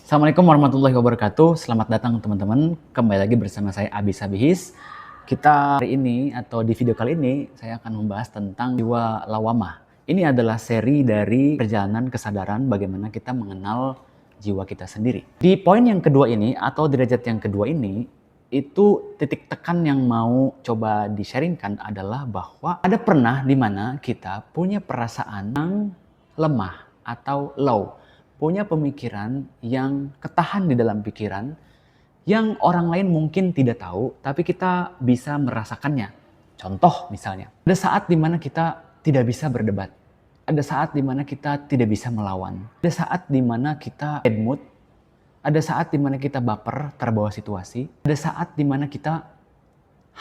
Assalamualaikum warahmatullahi wabarakatuh. Selamat datang teman-teman. Kembali lagi bersama saya Abis Sabihis. Kita hari ini atau di video kali ini saya akan membahas tentang jiwa lawamah. Ini adalah seri dari perjalanan kesadaran bagaimana kita mengenal jiwa kita sendiri. Di poin yang kedua ini atau derajat yang kedua ini, itu titik tekan yang mau coba di-sharingkan adalah bahwa ada pernah di mana kita punya perasaan yang lemah atau low. Punya pemikiran yang ketahan di dalam pikiran, yang orang lain mungkin tidak tahu, tapi kita bisa merasakannya. Contoh misalnya, ada saat dimana kita tidak bisa berdebat. Ada saat dimana kita tidak bisa melawan. Ada saat dimana kita bad mood. Ada saat dimana kita baper terbawa situasi. Ada saat dimana kita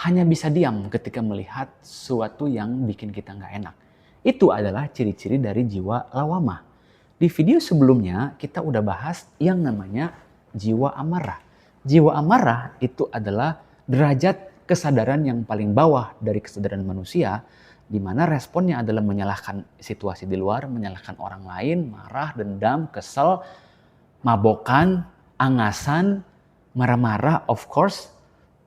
hanya bisa diam ketika melihat sesuatu yang bikin kita nggak enak. Itu adalah ciri-ciri dari jiwa lawamah. Di video sebelumnya kita udah bahas yang namanya jiwa amarah. Jiwa amarah itu adalah derajat kesadaran yang paling bawah dari kesadaran manusia, di mana responnya adalah menyalahkan situasi di luar, menyalahkan orang lain, marah, dendam, kesel, mabokan, angasan, marah-marah of course,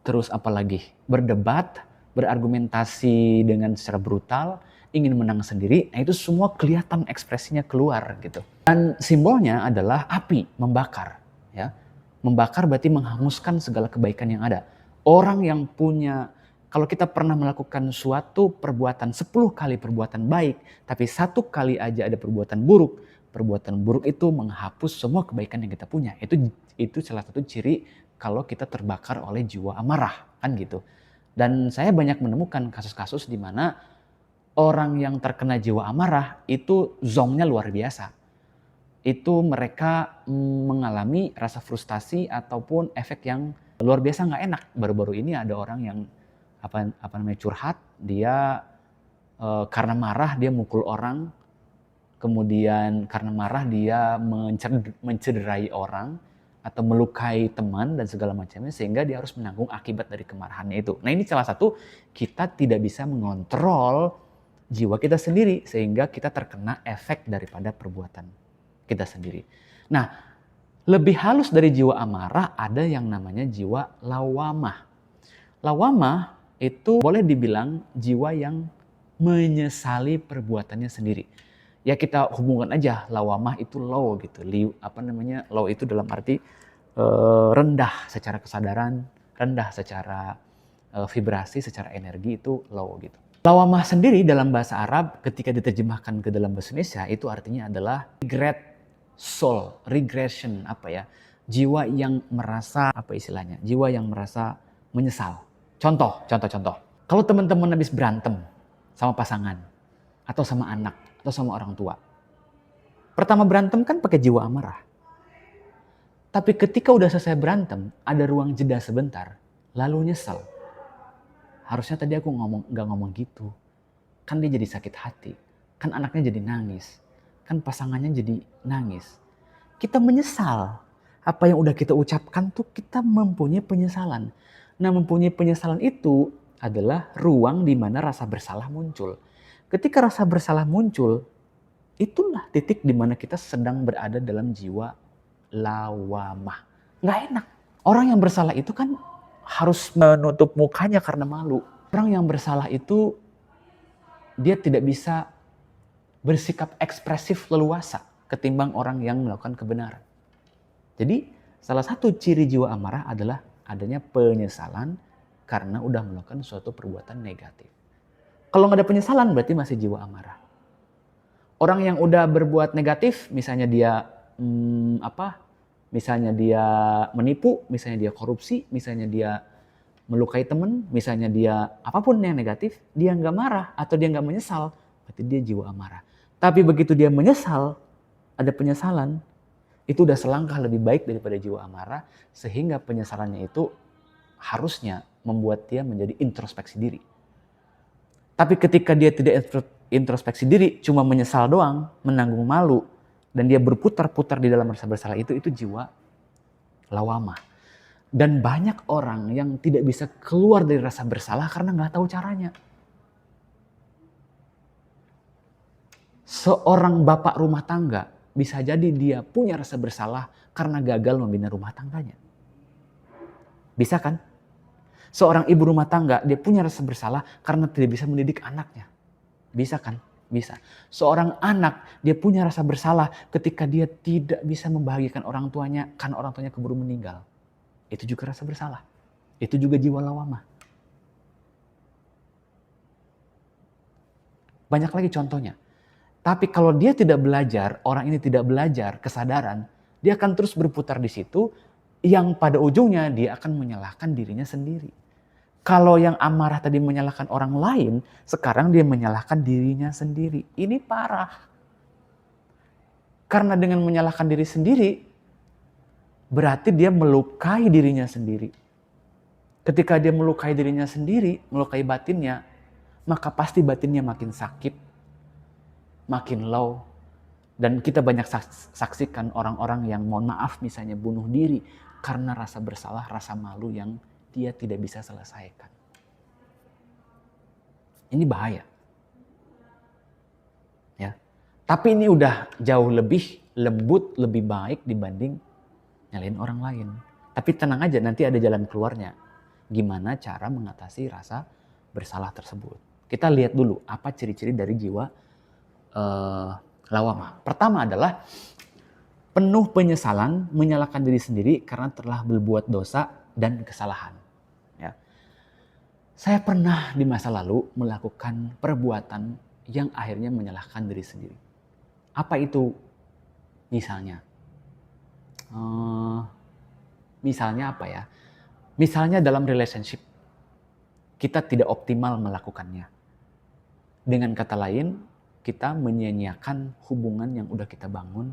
terus apalagi berdebat, berargumentasi dengan secara brutal, ingin menang sendiri, nah itu semua kelihatan ekspresinya keluar gitu. Dan simbolnya adalah api, membakar. Ya. Membakar berarti menghanguskan segala kebaikan yang ada. Orang yang punya, kalau kita pernah melakukan suatu perbuatan 10 kali perbuatan baik, tapi 1 kali aja ada perbuatan buruk itu menghapus semua kebaikan yang kita punya. Itu salah satu ciri kalau kita terbakar oleh jiwa amarah, kan gitu. Dan saya banyak menemukan kasus-kasus di mana orang yang terkena jiwa amarah itu zongnya luar biasa. Itu mereka mengalami rasa frustasi ataupun efek yang luar biasa nggak enak. Baru-baru ini ada orang yang curhat, dia karena marah dia mukul orang, kemudian karena marah dia mencederai orang atau melukai teman dan segala macamnya, sehingga dia harus menanggung akibat dari kemarahannya itu. Nah ini salah satu, kita tidak bisa mengontrol jiwa kita sendiri sehingga kita terkena efek daripada perbuatan kita sendiri. Nah, lebih halus dari jiwa amarah ada yang namanya jiwa lawamah. Lawamah itu boleh dibilang jiwa yang menyesali perbuatannya sendiri. Ya kita hubungkan aja lawamah itu low gitu. Low itu dalam arti rendah secara kesadaran, rendah secara vibrasi, secara energi, itu low gitu. Lawamah sendiri dalam bahasa Arab ketika diterjemahkan ke dalam bahasa Indonesia itu artinya adalah regret soul, regression, jiwa yang merasa, jiwa yang merasa menyesal. Contoh. Kalau teman-teman habis berantem sama pasangan, atau sama anak, atau sama orang tua. Pertama berantem kan pakai jiwa amarah. Tapi ketika udah selesai berantem, ada ruang jeda sebentar, lalu nyesel. Harusnya tadi aku nggak ngomong gitu. Kan dia jadi sakit hati. Kan anaknya jadi nangis. Kan pasangannya jadi nangis. Kita menyesal. Apa yang udah kita ucapkan tuh kita mempunyai penyesalan. Nah, mempunyai penyesalan itu adalah ruang di mana rasa bersalah muncul. Ketika rasa bersalah muncul, itulah titik di mana kita sedang berada dalam jiwa lawamah. Nggak enak. Orang yang bersalah itu kan harus menutup mukanya karena malu. Orang yang bersalah itu dia tidak bisa bersikap ekspresif leluasa ketimbang orang yang melakukan kebenaran. Jadi salah satu ciri jiwa amarah adalah adanya penyesalan karena udah melakukan suatu perbuatan negatif. Kalau nggak ada penyesalan berarti masih jiwa amarah. Orang yang udah berbuat negatif, misalnya dia misalnya dia menipu, misalnya dia korupsi, misalnya dia melukai teman, misalnya dia apapun yang negatif, dia nggak marah atau dia nggak menyesal, berarti dia jiwa amarah. Tapi begitu dia menyesal, ada penyesalan, itu udah selangkah lebih baik daripada jiwa amarah, sehingga penyesalannya itu harusnya membuat dia menjadi introspeksi diri. Tapi ketika dia tidak introspeksi diri, cuma menyesal doang, menanggung malu, dan dia berputar-putar di dalam rasa bersalah itu jiwa lawamah. Dan banyak orang yang tidak bisa keluar dari rasa bersalah karena nggak tahu caranya. Seorang bapak rumah tangga bisa jadi dia punya rasa bersalah karena gagal membina rumah tangganya. Bisa kan? Seorang ibu rumah tangga, dia punya rasa bersalah karena tidak bisa mendidik anaknya. Bisa kan? Bisa. Seorang anak, dia punya rasa bersalah ketika dia tidak bisa membahagiakan orang tuanya karena orang tuanya keburu meninggal. Itu juga rasa bersalah. Itu juga jiwa lawamah. Banyak lagi contohnya. Tapi kalau dia tidak belajar, orang ini tidak belajar kesadaran, dia akan terus berputar di situ, yang pada ujungnya dia akan menyalahkan dirinya sendiri. Kalau yang amarah tadi menyalahkan orang lain, sekarang dia menyalahkan dirinya sendiri. Ini parah. Karena dengan menyalahkan diri sendiri, berarti dia melukai dirinya sendiri. Ketika dia melukai dirinya sendiri, melukai batinnya, maka pasti batinnya makin sakit, makin low. Dan kita banyak saksikan orang-orang yang mohon maaf misalnya bunuh diri karena rasa bersalah, rasa malu yang dia tidak bisa selesaikan. Ini bahaya. Ya. Tapi ini udah jauh lebih lembut, lebih baik dibanding nyalain orang lain. Tapi tenang aja, nanti ada jalan keluarnya. Gimana cara mengatasi rasa bersalah tersebut. Kita lihat dulu apa ciri-ciri dari jiwa lawamah. Pertama adalah penuh penyesalan, menyalahkan diri sendiri karena telah berbuat dosa dan kesalahan. Ya. Saya pernah di masa lalu melakukan perbuatan yang akhirnya menyalahkan diri sendiri. Apa itu? Misalnya apa ya? Misalnya dalam relationship, kita tidak optimal melakukannya. Dengan kata lain, kita menyia-nyiakan hubungan yang udah kita bangun,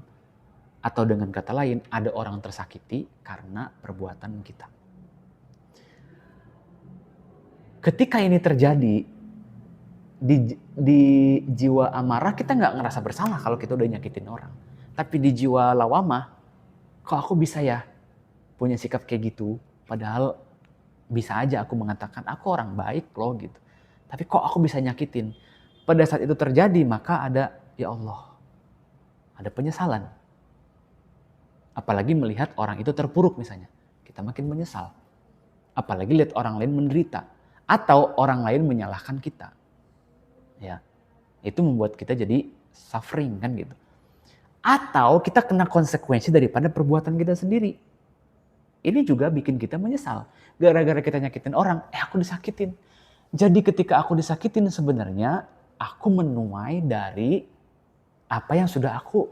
atau dengan kata lain, ada orang tersakiti karena perbuatan kita. Ketika ini terjadi, di jiwa amarah kita nggak ngerasa bersalah kalau kita udah nyakitin orang. Tapi di jiwa lawamah, kok aku bisa ya punya sikap kayak gitu? Padahal bisa aja aku mengatakan, aku orang baik loh gitu. Tapi kok aku bisa nyakitin? Pada saat itu terjadi, maka ada, ya Allah, ada penyesalan. Apalagi melihat orang itu terpuruk misalnya. Kita makin menyesal. Apalagi lihat orang lain menderita. Atau orang lain menyalahkan kita. Ya, itu membuat kita jadi suffering kan gitu. Atau kita kena konsekuensi daripada perbuatan kita sendiri. Ini juga bikin kita menyesal. Gara-gara kita nyakitin orang, aku disakitin. Jadi ketika aku disakitin sebenarnya aku menuai dari apa yang sudah aku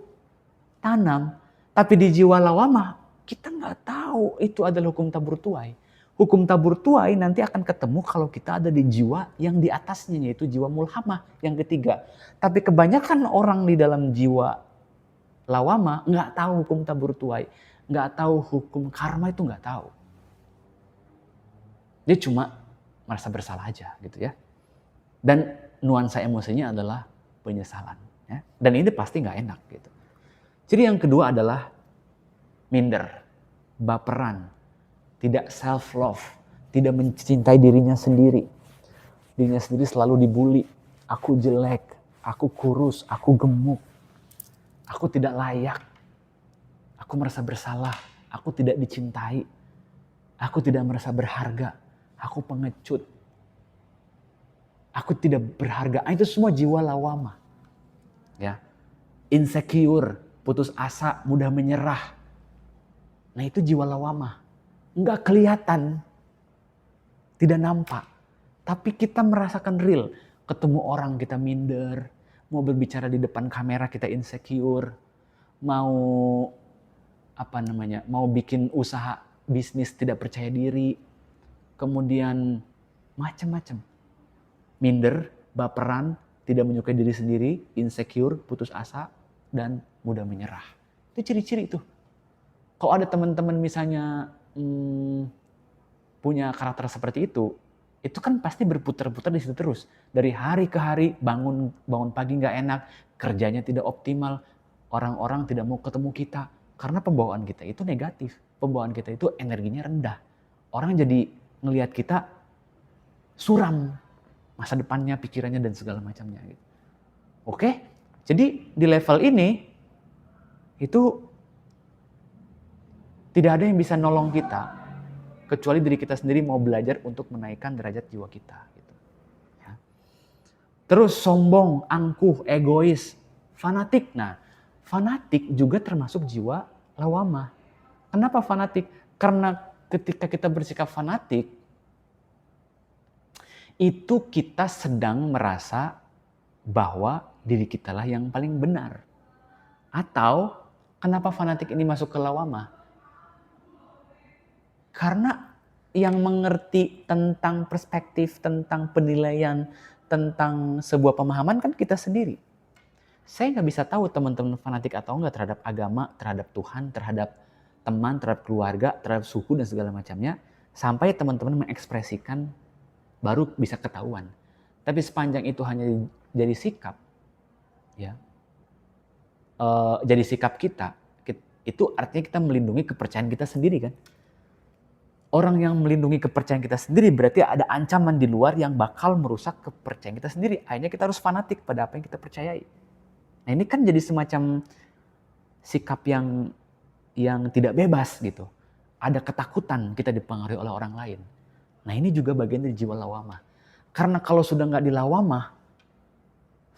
tanam. Tapi di jiwa lawamah kita nggak tahu itu adalah hukum tabur tuai. Hukum tabur tuai nanti akan ketemu kalau kita ada di jiwa yang di atasnya, yaitu jiwa mulhamah yang ketiga. Tapi kebanyakan orang di dalam jiwa lawamah nggak tahu hukum tabur tuai, nggak tahu hukum karma, itu nggak tahu. Dia cuma merasa bersalah aja gitu ya. Dan nuansa emosinya adalah penyesalan. Ya. Dan ini pasti nggak enak gitu. Jadi yang kedua adalah minder, baperan, tidak self-love, tidak mencintai dirinya sendiri. Dirinya sendiri selalu dibully. Aku jelek, aku kurus, aku gemuk, aku tidak layak, aku merasa bersalah, aku tidak dicintai, aku tidak merasa berharga, aku pengecut, aku tidak berharga. Itu semua jiwa lawamah. Ya. Insecure, putus asa, mudah menyerah. Nah itu jiwa lawamah. Nggak kelihatan, tidak nampak. Tapi kita merasakan real. Ketemu orang kita minder, mau berbicara di depan kamera kita insecure, mau mau bikin usaha bisnis tidak percaya diri, kemudian macam-macam. Minder, baperan, tidak menyukai diri sendiri, insecure, putus asa, dan mudah menyerah. Itu ciri-ciri itu. Kalau ada teman-teman misalnya punya karakter seperti itu kan pasti berputar-putar di situ terus. Dari hari ke hari, bangun pagi nggak enak, kerjanya tidak optimal, orang-orang tidak mau ketemu kita. Karena pembawaan kita itu negatif, pembawaan kita itu energinya rendah. Orang jadi ngelihat kita suram, masa depannya, pikirannya, dan segala macamnya. Gitu. Oke, jadi di level ini, itu tidak ada yang bisa nolong kita kecuali diri kita sendiri mau belajar untuk menaikkan derajat jiwa kita. Gitu. Ya. Terus sombong, angkuh, egois, fanatik. Nah, fanatik juga termasuk jiwa lawamah. Kenapa fanatik? Karena ketika kita bersikap fanatik, itu kita sedang merasa bahwa diri kitalah yang paling benar. Atau kenapa fanatik ini masuk ke lawamah? Karena yang mengerti tentang perspektif, tentang penilaian, tentang sebuah pemahaman kan kita sendiri. Saya nggak bisa tahu teman-teman fanatik atau enggak terhadap agama, terhadap Tuhan, terhadap teman, terhadap keluarga, terhadap suku dan segala macamnya. Sampai teman-teman mengekspresikan baru bisa ketahuan. Tapi sepanjang itu hanya jadi sikap, ya, jadi sikap kita, itu artinya kita melindungi kepercayaan kita sendiri kan. Orang yang melindungi kepercayaan kita sendiri berarti ada ancaman di luar yang bakal merusak kepercayaan kita sendiri. Akhirnya kita harus fanatik pada apa yang kita percayai. Nah ini kan jadi semacam sikap yang tidak bebas gitu. Ada ketakutan kita dipengaruhi oleh orang lain. Nah ini juga bagian dari jiwa lawamah. Karena kalau sudah nggak dilawamah,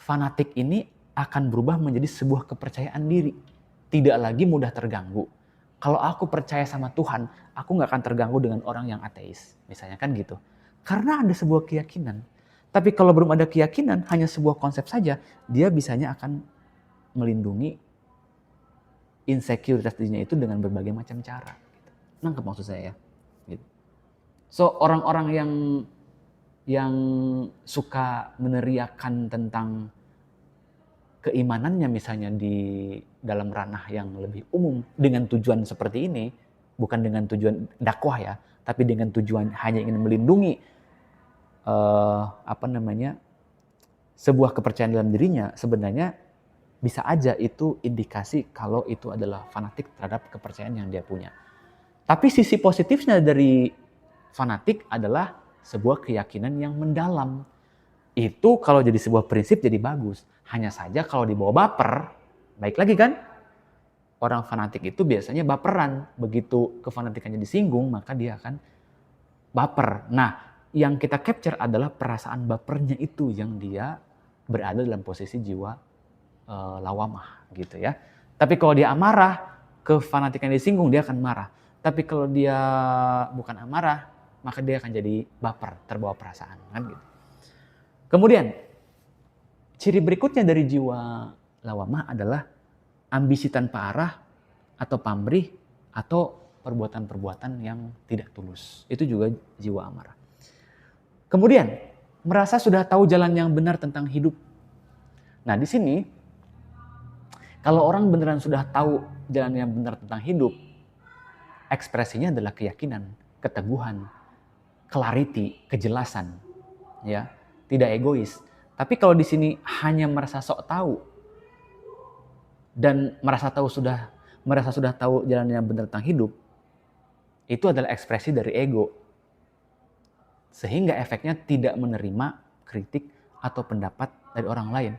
fanatik ini akan berubah menjadi sebuah kepercayaan diri. Tidak lagi mudah terganggu. Kalau aku percaya sama Tuhan, aku nggak akan terganggu dengan orang yang ateis. Misalnya kan gitu. Karena ada sebuah keyakinan. Tapi kalau belum ada keyakinan, hanya sebuah konsep saja, dia bisanya akan melindungi insekuritas dirinya itu dengan berbagai macam cara. Nangkep maksud saya ya? Gitu. So orang-orang yang suka meneriakan tentang keimanannya misalnya di dalam ranah yang lebih umum dengan tujuan seperti ini, bukan dengan tujuan dakwah ya, tapi dengan tujuan hanya ingin melindungi sebuah kepercayaan dalam dirinya, sebenarnya bisa aja itu indikasi kalau itu adalah fanatik terhadap kepercayaan yang dia punya. Tapi sisi positifnya dari fanatik adalah sebuah keyakinan yang mendalam. Itu kalau jadi sebuah prinsip jadi bagus. Hanya saja kalau dibawa baper, baik lagi kan? Orang fanatik itu biasanya baperan. Begitu kefanatikannya disinggung, maka dia akan baper. Nah, yang kita capture adalah perasaan bapernya itu yang dia berada dalam posisi jiwa lawamah gitu ya. Tapi kalau dia amarah, kefanatikan disinggung, dia akan marah. Tapi kalau dia bukan amarah, maka dia akan jadi baper, terbawa perasaan kan gitu. Kemudian ciri berikutnya dari jiwa lawamah adalah ambisi tanpa arah atau pamrih atau perbuatan-perbuatan yang tidak tulus. Itu juga jiwa amarah. Kemudian merasa sudah tahu jalan yang benar tentang hidup. Nah di sini kalau orang beneran sudah tahu jalan yang benar tentang hidup, ekspresinya adalah keyakinan, keteguhan, clarity, kejelasan, ya, tidak egois. Tapi kalau di sini hanya merasa sok tahu dan merasa sudah tahu jalan yang benar tentang hidup, itu adalah ekspresi dari ego. Sehingga efeknya tidak menerima kritik atau pendapat dari orang lain.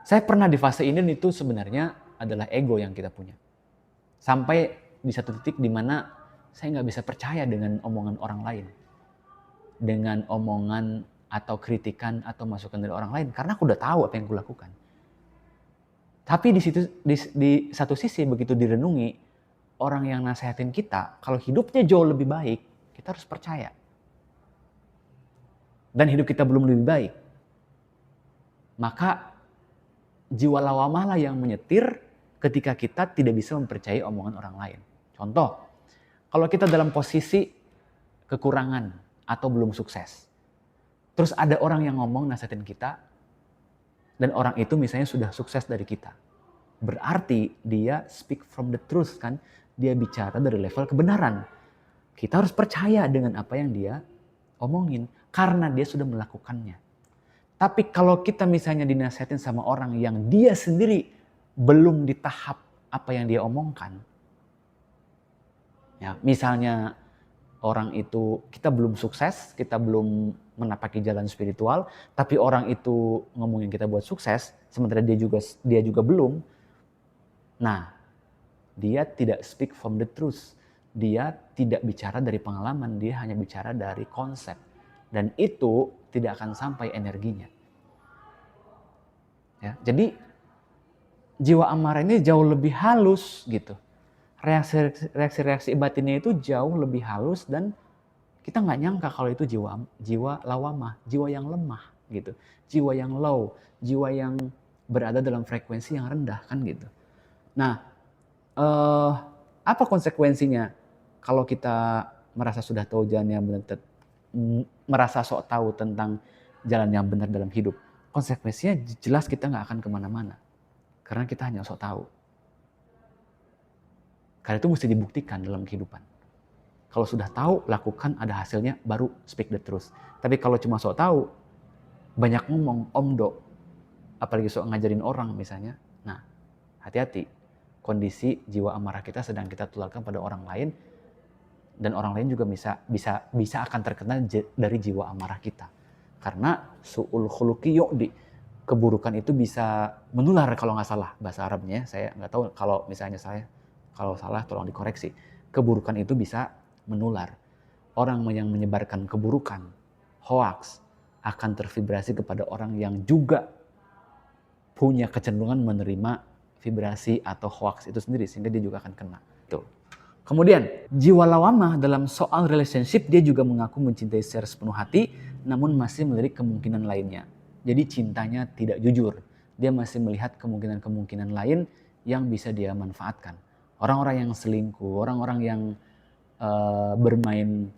Saya pernah di fase ini itu sebenarnya adalah ego yang kita punya. Sampai di satu titik di mana saya nggak bisa percaya dengan omongan orang lain. Dengan omongan atau kritikan atau masukan dari orang lain. Karena aku udah tahu apa yang aku lakukan. Tapi di satu sisi begitu direnungi, orang yang nasihatin kita, kalau hidupnya jauh lebih baik, kita harus percaya. Dan hidup kita belum lebih baik. Maka jiwa lawamah lah yang menyetir ketika kita tidak bisa mempercayai omongan orang lain. Contoh, kalau kita dalam posisi kekurangan atau belum sukses. Terus ada orang yang ngomong nasihatin kita, dan orang itu misalnya sudah sukses dari kita. Berarti dia speak from the truth kan, dia bicara dari level kebenaran. Kita harus percaya dengan apa yang dia omongin, karena dia sudah melakukannya. Tapi kalau kita misalnya dinasihatin sama orang yang dia sendiri belum di tahap apa yang dia omongkan. Ya, misalnya orang itu, kita belum sukses, kita belum menapaki jalan spiritual, tapi orang itu ngomongin kita buat sukses, sementara dia juga belum. Nah, dia tidak speak from the truth. Dia tidak bicara dari pengalaman, dia hanya bicara dari konsep. Dan itu tidak akan sampai energinya. Ya, jadi jiwa amarah ini jauh lebih halus gitu. Reaksi-reaksi batinnya itu jauh lebih halus dan kita nggak nyangka kalau itu jiwa lawamah, jiwa yang lemah gitu, jiwa yang low, jiwa yang berada dalam frekuensi yang rendah kan gitu. Nah, apa konsekuensinya kalau kita merasa sudah tahu jalan yang benar, merasa sok tahu tentang jalan yang benar dalam hidup? Konsekuensinya jelas kita nggak akan kemana-mana, karena kita hanya sok tahu. Karena itu mesti dibuktikan dalam kehidupan. Kalau sudah tahu, lakukan, ada hasilnya, baru speak the truth. Tapi kalau cuma sok tahu, banyak ngomong, omdo, apalagi sok ngajarin orang misalnya, nah hati-hati. Kondisi jiwa amarah kita sedang kita tularkan pada orang lain, dan orang lain juga bisa akan terkena dari jiwa amarah kita. Karena su'ul khuluqi yu'di, keburukan itu bisa menular kalau nggak salah bahasa Arabnya. Saya nggak tahu, kalau misalnya kalau salah tolong dikoreksi. Keburukan itu bisa menular. Orang yang menyebarkan keburukan, hoax, akan tervibrasi kepada orang yang juga punya kecenderungan menerima vibrasi atau hoax itu sendiri, sehingga dia juga akan kena. Tuh. Kemudian, jiwa lawamah dalam soal relationship, dia juga mengaku mencintai secara sepenuh hati, namun masih melirik kemungkinan lainnya. Jadi cintanya tidak jujur. Dia masih melihat kemungkinan-kemungkinan lain yang bisa dia manfaatkan. Orang-orang yang selingkuh, orang-orang yang bermain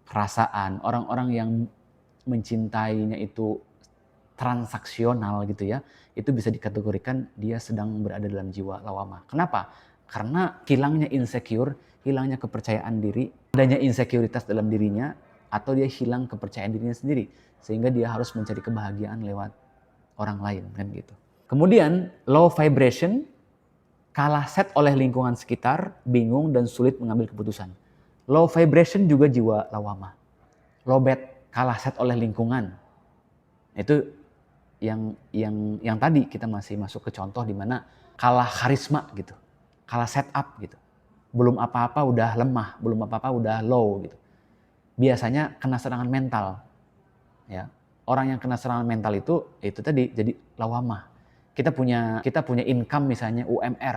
perasaan, orang-orang yang mencintainya itu transaksional gitu ya, itu bisa dikategorikan dia sedang berada dalam jiwa lawamah. Kenapa? Karena hilangnya insecure, hilangnya kepercayaan diri, adanya insekuritas dalam dirinya, atau dia hilang kepercayaan dirinya sendiri, sehingga dia harus mencari kebahagiaan lewat orang lain kan gitu. Kemudian low vibration, kalah set oleh lingkungan sekitar, bingung dan sulit mengambil keputusan. Low vibration juga jiwa lawamah. Lowbat, kalah set oleh lingkungan. Itu yang tadi kita masih masuk ke contoh di mana kalah karisma gitu. Kalah setup gitu. Belum apa-apa udah lemah, belum apa-apa udah low gitu. Biasanya kena serangan mental. Ya. Orang yang kena serangan mental itu tadi jadi lawamah. Kita punya income misalnya UMR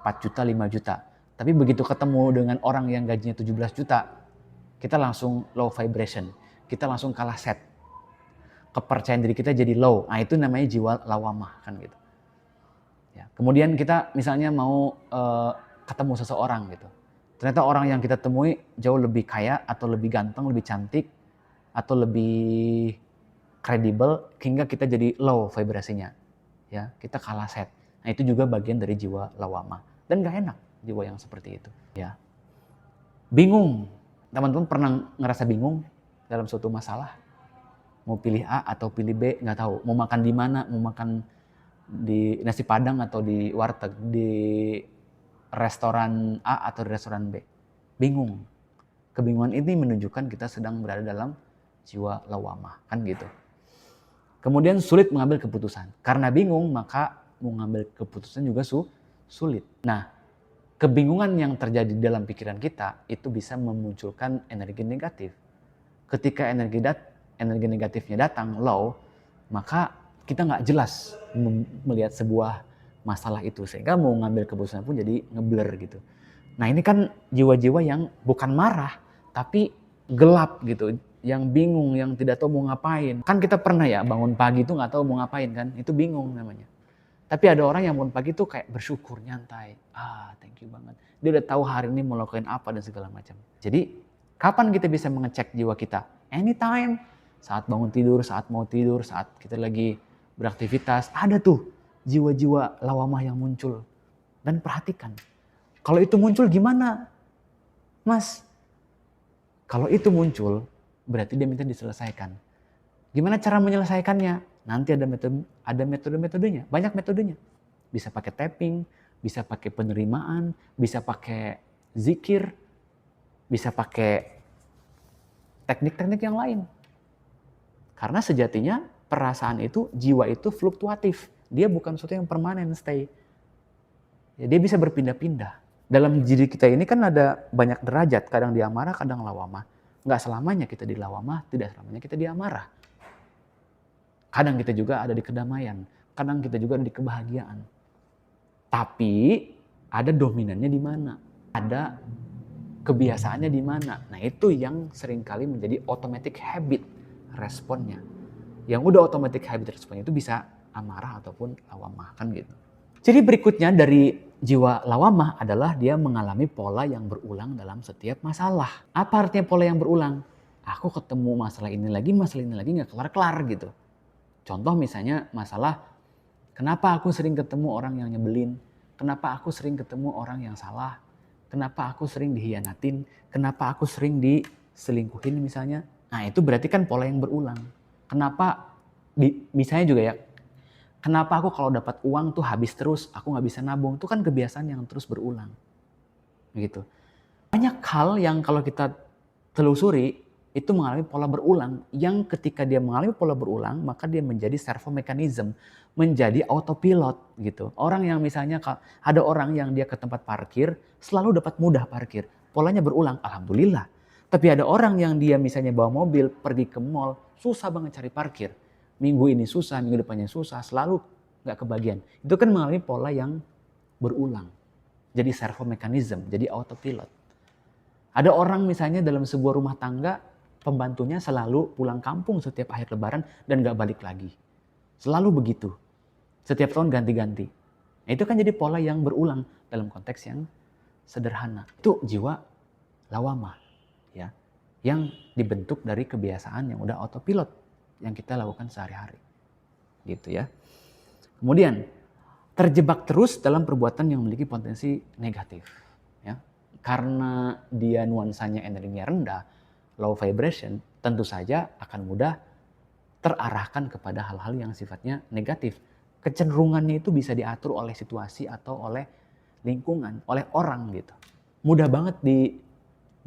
4 juta, 5 juta. Tapi begitu ketemu dengan orang yang gajinya 17 juta, kita langsung low vibration. Kita langsung kalah set. Kepercayaan diri kita jadi low. Nah, itu namanya jiwa lawamah kan gitu. Ya. Kemudian kita misalnya mau ketemu seseorang gitu. Ternyata orang yang kita temui jauh lebih kaya atau lebih ganteng, lebih cantik atau lebih kredibel, hingga kita jadi low vibrasinya. Ya, kita kalah set. Nah, itu juga bagian dari jiwa lawamah. Dan gak enak jiwa yang seperti itu. Ya. Bingung. Teman-teman pernah ngerasa bingung dalam suatu masalah? Mau pilih A atau pilih B, nggak tahu. Mau makan di mana, mau makan di nasi padang atau di warteg, di restoran A atau di restoran B. Bingung. Kebingungan ini menunjukkan kita sedang berada dalam jiwa lawamah, kan gitu. Kemudian sulit mengambil keputusan. Karena bingung, maka mengambil keputusan juga sulit. Nah, kebingungan yang terjadi dalam pikiran kita itu bisa memunculkan energi negatif. Ketika energi negatifnya datang, low, maka kita nggak jelas melihat sebuah masalah itu. Sehingga mau ngambil keputusan pun jadi ngeblur gitu. Nah, ini kan jiwa-jiwa yang bukan marah, tapi gelap gitu. Yang bingung, yang tidak tahu mau ngapain. Kan kita pernah ya bangun pagi itu nggak tahu mau ngapain kan. Itu bingung namanya. Tapi ada orang yang bangun pagi itu kayak bersyukur, nyantai. Thank you banget. Dia udah tahu hari ini mau lakuin apa dan segala macam. Jadi, kapan kita bisa mengecek jiwa kita? Anytime. Saat bangun tidur, saat mau tidur, saat kita lagi beraktivitas. Ada tuh jiwa-jiwa lawamah yang muncul. Dan perhatikan. Kalau itu muncul gimana? Mas, kalau itu muncul, berarti dia minta diselesaikan. Gimana cara menyelesaikannya? Nanti ada metode-metodenya, banyak metodenya. Bisa pakai tapping, bisa pakai penerimaan, bisa pakai zikir, bisa pakai teknik-teknik yang lain. Karena sejatinya perasaan itu, jiwa itu fluktuatif. Dia bukan sesuatu yang permanen, stay. Ya, dia bisa berpindah-pindah. Dalam diri kita ini kan ada banyak derajat, kadang dia marah, kadang lawamah. Nggak selamanya kita di lawamah, tidak selamanya kita di amarah. Kadang kita juga ada di kedamaian, kadang kita juga ada di kebahagiaan. Tapi ada dominannya di mana? Ada kebiasaannya di mana? Nah, itu yang seringkali menjadi automatic habit responnya. Yang udah automatic habit responnya itu bisa amarah ataupun lawamah kan gitu. Jadi berikutnya dari jiwa lawamah adalah dia mengalami pola yang berulang dalam setiap masalah. Apa artinya pola yang berulang? Aku ketemu masalah ini lagi nggak kelar-kelar gitu. Contoh misalnya masalah, kenapa aku sering ketemu orang yang nyebelin? Kenapa aku sering ketemu orang yang salah? Kenapa aku sering dihianatin? Kenapa aku sering diselingkuhin misalnya? Nah, itu berarti kan pola yang berulang. Kenapa, misalnya juga ya, kenapa aku kalau dapat uang tuh habis terus, aku nggak bisa nabung? Itu kan kebiasaan yang terus berulang. Gitu. Banyak hal yang kalau kita telusuri, itu mengalami pola berulang, yang ketika dia mengalami pola berulang, maka dia menjadi servo mechanism, menjadi autopilot gitu. Orang yang misalnya, ada orang yang dia ke tempat parkir, selalu dapat mudah parkir. Polanya berulang, alhamdulillah. Tapi ada orang yang dia misalnya bawa mobil, pergi ke mall, susah banget cari parkir. Minggu ini susah, minggu depannya susah, selalu nggak kebagian. Itu kan mengalami pola yang berulang. Jadi servo mechanism, jadi autopilot. Ada orang misalnya dalam sebuah rumah tangga, pembantunya selalu pulang kampung setiap akhir lebaran dan gak balik lagi. Selalu begitu. Setiap tahun ganti-ganti. Nah, itu kan jadi pola yang berulang dalam konteks yang sederhana. Itu jiwa lawamah, ya, yang dibentuk dari kebiasaan yang udah autopilot yang kita lakukan sehari-hari. Gitu ya. Kemudian, terjebak terus dalam perbuatan yang memiliki potensi negatif. Ya. Karena dia nuansanya energinya rendah, low vibration, tentu saja akan mudah terarahkan kepada hal-hal yang sifatnya negatif. Kecenderungannya itu bisa diatur oleh situasi atau oleh lingkungan, oleh orang gitu. Mudah banget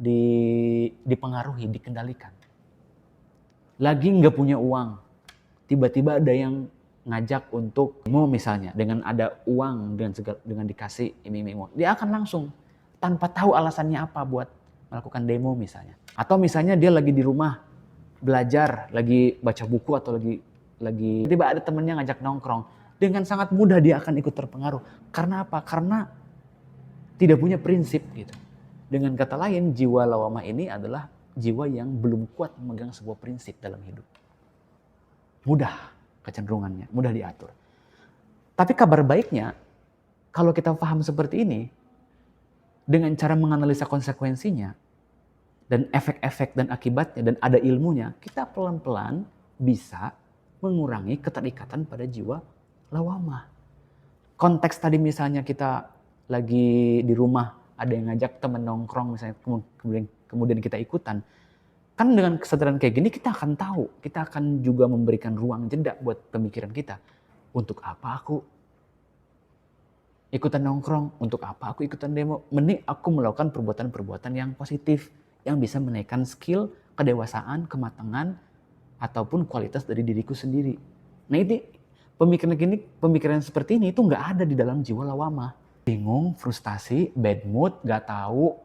dipengaruhi, dikendalikan. Lagi nggak punya uang, tiba-tiba ada yang ngajak untuk demo misalnya, dengan ada uang, dengan dikasih iming-iming, dia akan langsung tanpa tahu alasannya apa buat melakukan demo misalnya. Atau misalnya dia lagi di rumah belajar, lagi baca buku atau lagi tiba ada temennya ngajak nongkrong, dengan sangat mudah dia akan ikut terpengaruh. Karena apa? Karena tidak punya prinsip gitu. Dengan kata lain, jiwa lawamah ini adalah jiwa yang belum kuat memegang sebuah prinsip dalam hidup. Mudah kecenderungannya, mudah diatur. Tapi kabar baiknya, kalau kita paham seperti ini, dengan cara menganalisa konsekuensinya, dan efek-efek dan akibatnya, dan ada ilmunya, kita pelan-pelan bisa mengurangi keterikatan pada jiwa lawamah. Konteks tadi misalnya kita lagi di rumah, ada yang ngajak temen nongkrong misalnya, kemudian kita ikutan. Kan dengan kesadaran kayak gini kita akan tahu, kita akan juga memberikan ruang jeda buat pemikiran kita. Untuk apa aku ikutan nongkrong? Untuk apa aku ikutan demo? Mending aku melakukan perbuatan-perbuatan yang positif, yang bisa menaikkan skill, kedewasaan, kematangan, ataupun kualitas dari diriku sendiri. Nah, ini pemikiran seperti ini itu nggak ada di dalam jiwa lawamah. Bingung, frustasi, bad mood, nggak tahu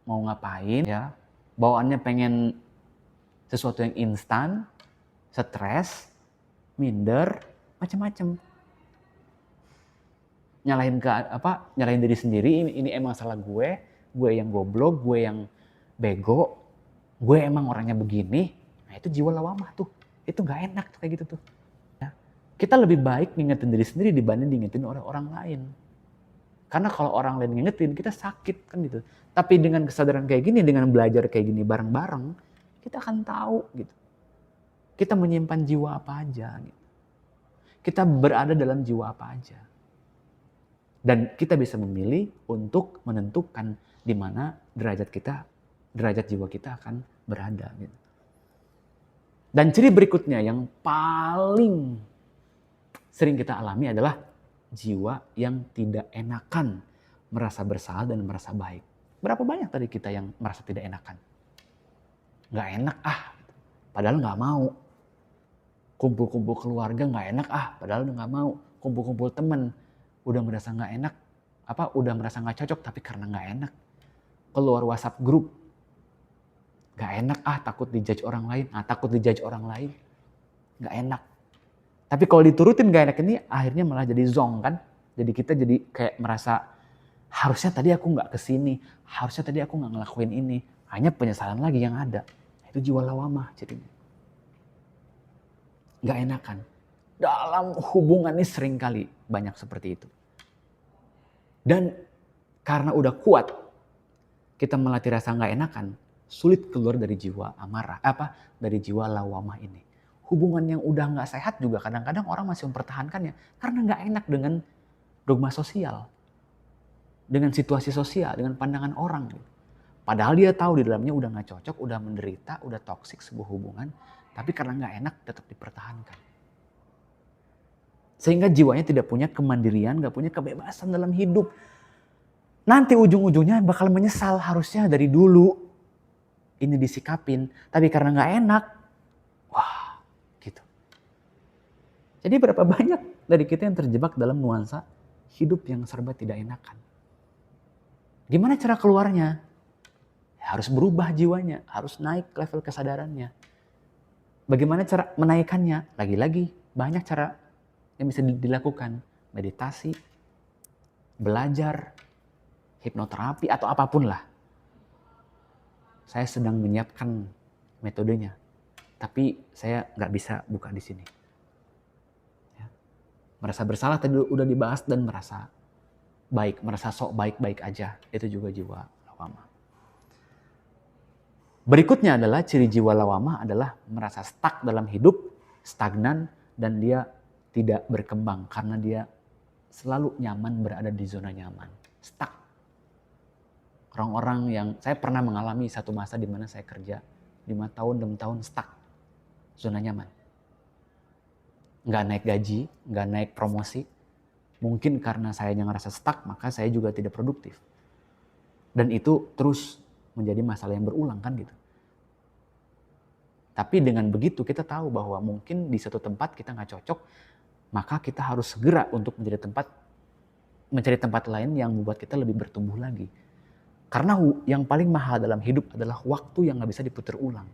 mau ngapain, ya, bawaannya pengen sesuatu yang instan, stres, minder, macam-macam. Nyalahin diri sendiri, ini emang salah gue yang goblok, gue yang bego, gue emang orangnya begini. Nah, itu jiwa lawamah tuh. Itu nggak enak tuh kayak gitu tuh. Ya. Kita lebih baik ngingetin diri sendiri dibanding ngingetin orang lain. Karena kalau orang lain ngingetin, kita sakit kan gitu. Tapi dengan kesadaran kayak gini, dengan belajar kayak gini bareng-bareng, kita akan tahu gitu. Kita menyimpan jiwa apa aja gitu. Kita berada dalam jiwa apa aja. Dan kita bisa memilih untuk menentukan di mana derajat jiwa kita akan berada gitu. Dan ciri berikutnya yang paling sering kita alami adalah jiwa yang tidak enakan, merasa bersalah dan merasa baik. Berapa banyak tadi kita yang merasa tidak enakan? Nggak enak padahal nggak mau. Kumpul-kumpul keluarga nggak enak padahal nggak mau. Kumpul-kumpul teman udah merasa nggak enak, udah merasa nggak cocok, tapi karena nggak enak keluar WhatsApp grup, nggak enak, takut dijudge orang lain, nggak enak. Tapi kalau diturutin nggak enak ini, akhirnya malah jadi zong kan. Jadi kita jadi kayak merasa, harusnya tadi aku nggak kesini, harusnya tadi aku nggak ngelakuin ini. Hanya penyesalan lagi yang ada. Itu jiwa lawamah jadinya. Nggak enakan. Dalam hubungan ini seringkali banyak seperti itu. Dan karena udah kuat, kita melatih rasa nggak enakan, sulit keluar dari jiwa amarah, dari jiwa lawamah ini. Hubungan yang udah nggak sehat juga kadang-kadang orang masih mempertahankannya karena nggak enak dengan dogma sosial, dengan situasi sosial, dengan pandangan orang. Padahal dia tahu di dalamnya udah nggak cocok, udah menderita, udah toksik sebuah hubungan, tapi karena nggak enak tetap dipertahankan. Sehingga jiwanya tidak punya kemandirian, nggak punya kebebasan dalam hidup. Nanti ujung-ujungnya bakal menyesal, harusnya dari dulu ini disikapin, tapi karena nggak enak, wah gitu. Jadi berapa banyak dari kita yang terjebak dalam nuansa hidup yang serba tidak enakan. Gimana cara keluarnya? Ya, harus berubah jiwanya, harus naik level kesadarannya. Bagaimana cara menaikkannya? Lagi-lagi banyak cara yang bisa dilakukan. Meditasi, belajar, hipnoterapi, atau apapun lah. Saya sedang menyiapkan metodenya, tapi saya nggak bisa buka di sini. Ya. Merasa bersalah tadi udah dibahas dan merasa baik, merasa sok baik-baik aja. Itu juga jiwa lawamah. Berikutnya adalah ciri jiwa lawamah adalah merasa stuck dalam hidup, stagnan, dan dia tidak berkembang karena dia selalu nyaman berada di zona nyaman. Stuck. Orang-orang yang saya pernah mengalami satu masa di mana saya kerja 5 tahun, 6 tahun stuck. Zona nyaman. Nggak naik gaji, nggak naik promosi. Mungkin karena saya yang ngerasa stuck, maka saya juga tidak produktif. Dan itu terus menjadi masalah yang berulang kan gitu. Tapi dengan begitu kita tahu bahwa mungkin di satu tempat kita nggak cocok, maka kita harus segera untuk mencari tempat lain yang membuat kita lebih bertumbuh lagi. Karena yang paling mahal dalam hidup adalah waktu yang nggak bisa diputar ulang.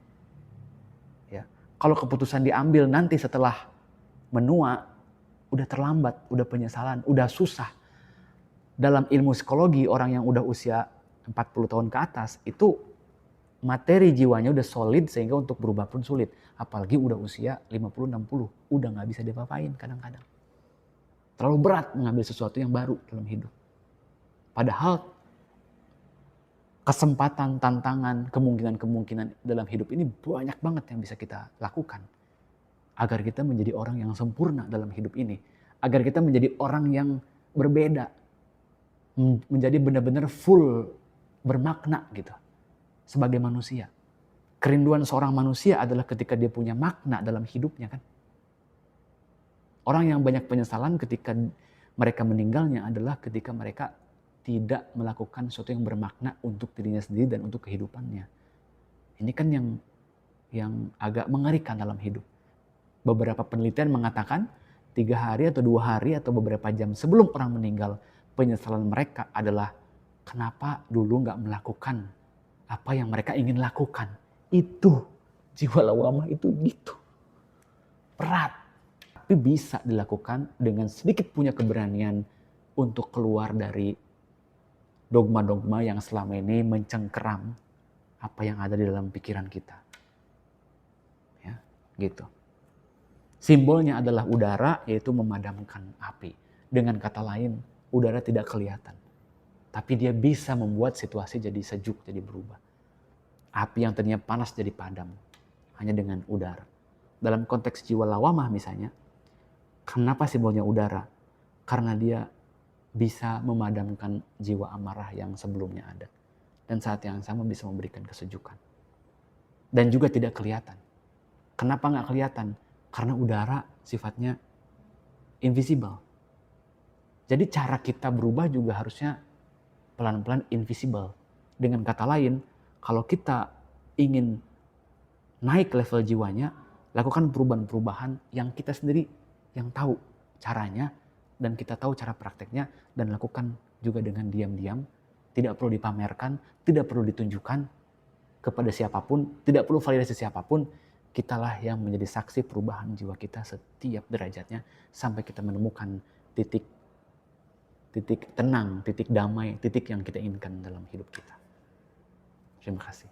Ya, kalau keputusan diambil nanti setelah menua, udah terlambat, udah penyesalan, udah susah. Dalam ilmu psikologi, orang yang udah usia 40 tahun ke atas itu materi jiwanya udah solid sehingga untuk berubah pun sulit. Apalagi udah usia 50-60, udah gak bisa diapa-apain kadang-kadang. Terlalu berat mengambil sesuatu yang baru dalam hidup. Padahal kesempatan, tantangan, kemungkinan-kemungkinan dalam hidup ini banyak banget yang bisa kita lakukan. Agar kita menjadi orang yang sempurna dalam hidup ini. Agar kita menjadi orang yang berbeda. Menjadi benar-benar full, bermakna gitu. Sebagai manusia. Kerinduan seorang manusia adalah ketika dia punya makna dalam hidupnya kan. Orang yang banyak penyesalan ketika mereka meninggalnya adalah ketika mereka tidak melakukan sesuatu yang bermakna untuk dirinya sendiri dan untuk kehidupannya. Ini kan yang agak mengerikan dalam hidup. Beberapa penelitian mengatakan 3 hari atau 2 hari atau beberapa jam sebelum orang meninggal, penyesalan mereka adalah kenapa dulu gak melakukan apa yang mereka ingin lakukan. Itu jiwa lawamah itu gitu. Berat. Tapi bisa dilakukan dengan sedikit punya keberanian untuk keluar dari dogma-dogma yang selama ini mencengkeram apa yang ada di dalam pikiran kita. Ya, gitu. Simbolnya adalah udara, yaitu memadamkan api. Dengan kata lain, udara tidak kelihatan. Tapi dia bisa membuat situasi jadi sejuk, jadi berubah. Api yang tadinya panas jadi padam. Hanya dengan udara. Dalam konteks jiwa lawamah misalnya, kenapa simbolnya udara? Karena dia bisa memadamkan jiwa amarah yang sebelumnya ada. Dan saat yang sama bisa memberikan kesejukan. Dan juga tidak kelihatan. Kenapa nggak kelihatan? Karena udara sifatnya invisible. Jadi cara kita berubah juga harusnya pelan-pelan invisible. Dengan kata lain, kalau kita ingin naik level jiwanya, lakukan perubahan-perubahan yang kita sendiri yang tahu caranya, dan kita tahu cara prakteknya, dan lakukan juga dengan diam-diam, tidak perlu dipamerkan, tidak perlu ditunjukkan kepada siapapun, tidak perlu validasi siapapun. Kitalah yang menjadi saksi perubahan jiwa kita setiap derajatnya sampai kita menemukan titik tenang, titik damai, titik yang kita inginkan dalam hidup kita. Terima kasih.